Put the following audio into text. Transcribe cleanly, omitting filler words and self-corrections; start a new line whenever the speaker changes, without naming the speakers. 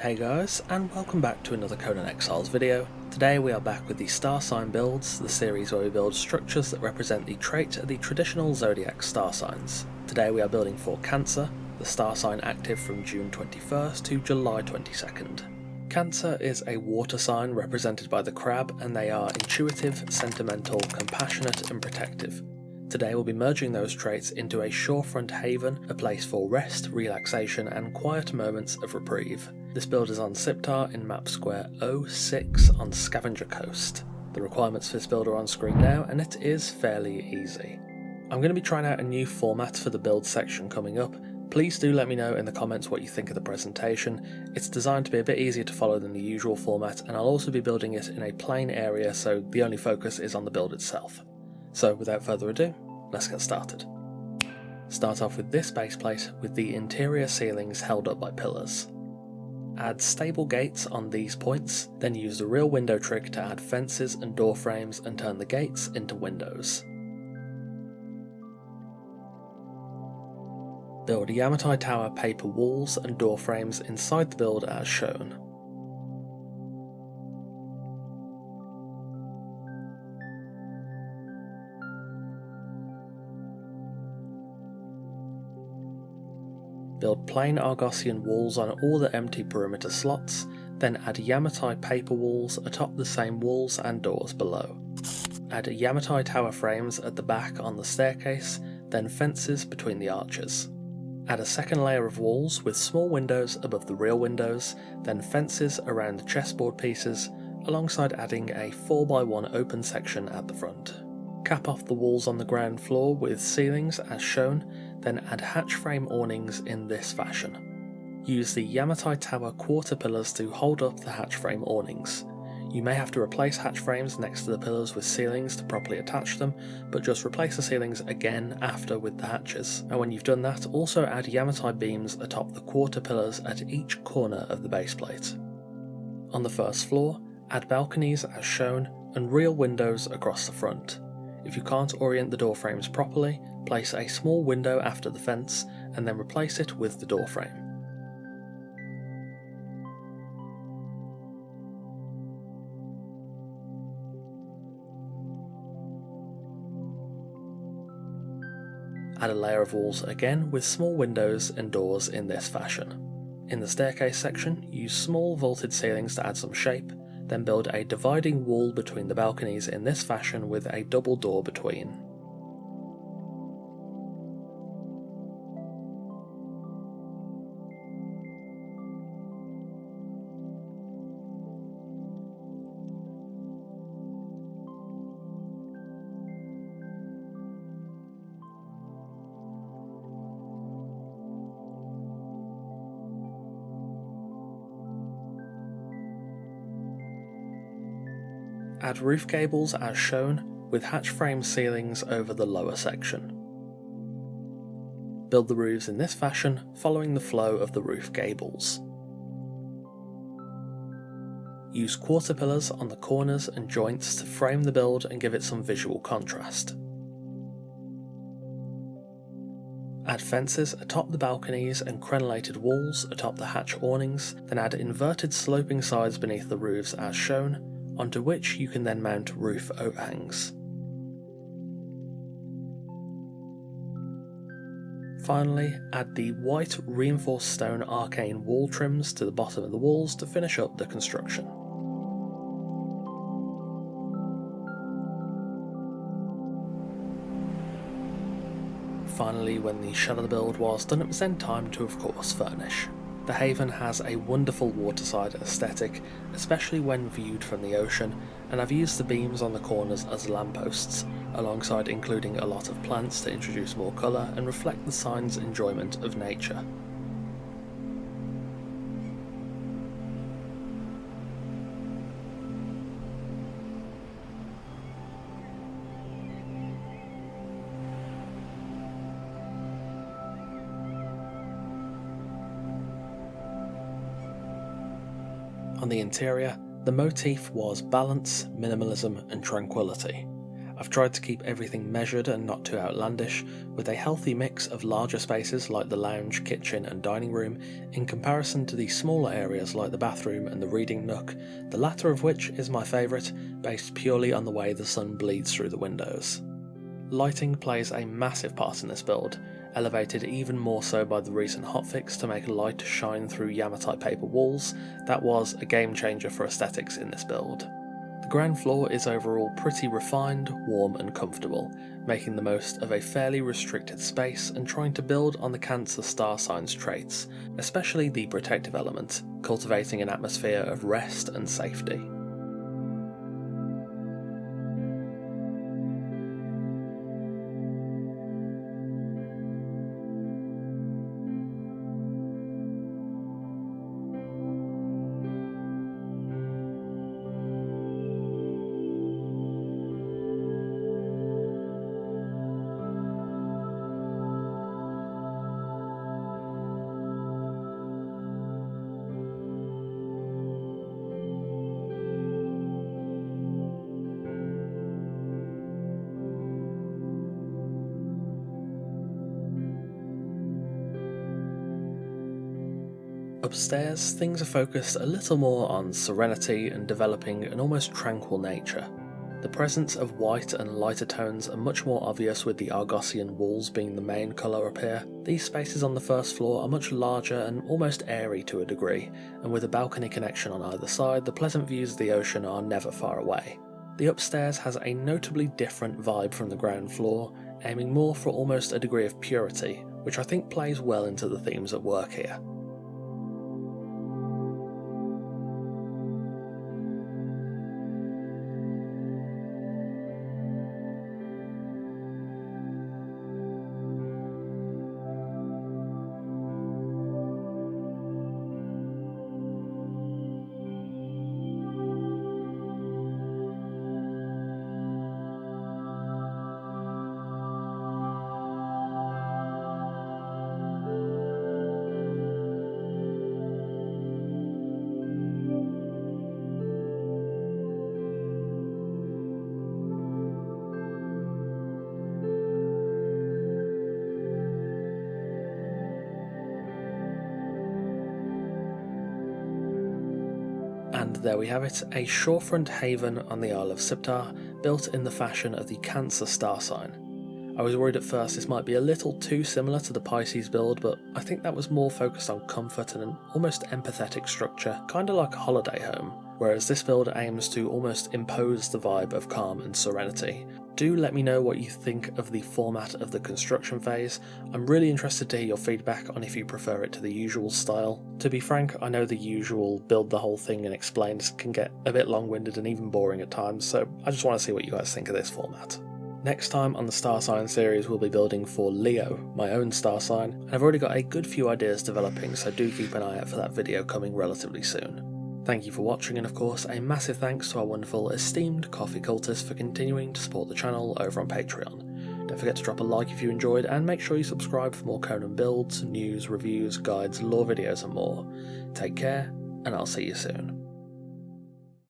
Hey guys, and welcome back to another Conan Exiles video. Today we are back with the Star Sign builds, the series where we build structures that represent the trait of the traditional zodiac star signs. Today we are building for Cancer, the star sign active from June 21st to July 22nd. Cancer is a water sign represented by the crab, and they are intuitive, sentimental, compassionate and protective. Today we'll be merging those traits into a Shorefront Haven, a place for rest, relaxation and quiet moments of reprieve. This build is on Siptah in map square 06 on Scavenger Coast. The requirements for this build are on screen now, and it is fairly easy. I'm going to be trying out a new format for the build section coming up. Please do let me know in the comments what you think of the presentation. It's designed to be a bit easier to follow than the usual format, and I'll also be building it in a plain area so the only focus is on the build itself. So without further ado, let's get started. Start off with this base plate with the interior ceilings held up by pillars. Add stable gates on these points, then use the real window trick to add fences and door frames and turn the gates into windows. Build Yamatai tower paper walls and door frames inside the build as shown. Build plain Argossean walls on all the empty perimeter slots, then add Yamatai paper walls atop the same walls and doors below. Add Yamatai tower frames at the back on the staircase, then fences between the arches. Add a second layer of walls with small windows above the real windows, then fences around the chessboard pieces, alongside adding a 4x1 open section at the front. Cap off the walls on the ground floor with ceilings as shown, then add hatch frame awnings in this fashion. Use the Yamatai tower quarter pillars to hold up the hatch frame awnings. You may have to replace hatch frames next to the pillars with ceilings to properly attach them, but just replace the ceilings again after with the hatches. And when you've done that, also add Yamatai beams atop the quarter pillars at each corner of the base plate. On the first floor, add balconies as shown and real windows across the front. If you can't orient the door frames properly, place a small window after the fence and then replace it with the door frame. Add a layer of walls again with small windows and doors in this fashion. In the staircase section, use small vaulted ceilings to add some shape, then build a dividing wall between the balconies in this fashion with a double door between. Add roof gables as shown, with hatch frame ceilings over the lower section. Build the roofs in this fashion, following the flow of the roof gables. Use quarter pillars on the corners and joints to frame the build and give it some visual contrast. Add fences atop the balconies and crenellated walls atop the hatch awnings, then add inverted sloping sides beneath the roofs as shown, onto which you can then mount roof overhangs. Finally, add the white reinforced stone arcane wall trims to the bottom of the walls to finish up the construction. Finally, when the shell of the build was done, it was then time to of course furnish. The Haven has a wonderful waterside aesthetic, especially when viewed from the ocean, and I've used the beams on the corners as lampposts, alongside including a lot of plants to introduce more colour and reflect the sign's enjoyment of nature. On the interior, the motif was balance, minimalism and tranquility. I've tried to keep everything measured and not too outlandish, with a healthy mix of larger spaces like the lounge, kitchen and dining room, in comparison to the smaller areas like the bathroom and the reading nook, the latter of which is my favourite, based purely on the way the sun bleeds through the windows. Lighting plays a massive part in this build, elevated even more so by the recent hotfix to make light shine through Yamatai paper walls. That was a game changer for aesthetics in this build. The ground floor is overall pretty refined, warm and comfortable, making the most of a fairly restricted space and trying to build on the Cancer star sign's traits, especially the protective element, cultivating an atmosphere of rest and safety. Upstairs, things are focused a little more on serenity and developing an almost tranquil nature. The presence of white and lighter tones are much more obvious, with the Argossean walls being the main colour up here. These spaces on the first floor are much larger and almost airy to a degree, and with a balcony connection on either side, the pleasant views of the ocean are never far away. The upstairs has a notably different vibe from the ground floor, aiming more for almost a degree of purity, which I think plays well into the themes at work here. And there we have it, a Shorefront Haven on the Isle of Siptah, built in the fashion of the Cancer star sign. I was worried at first this might be a little too similar to the Pisces build, but I think that was more focused on comfort and an almost empathetic structure, kinda like a holiday home, whereas this build aims to almost impose the vibe of calm and serenity. Do let me know what you think of the format of the construction phase. I'm really interested to hear your feedback on if you prefer it to the usual style. To be frank, I know the usual build the whole thing and explain can get a bit long-winded and even boring at times, so I just want to see what you guys think of this format. Next time on the star sign series, we'll be building for Leo, my own star sign, and I've already got a good few ideas developing, so do keep an eye out for that video coming relatively soon. Thank you for watching, and of course a massive thanks to our wonderful esteemed coffee cultists for continuing to support the channel over on Patreon. Don't forget to drop a like if you enjoyed, and make sure you subscribe for more Conan builds, news, reviews, guides, lore videos and more. Take care, and I'll see you soon.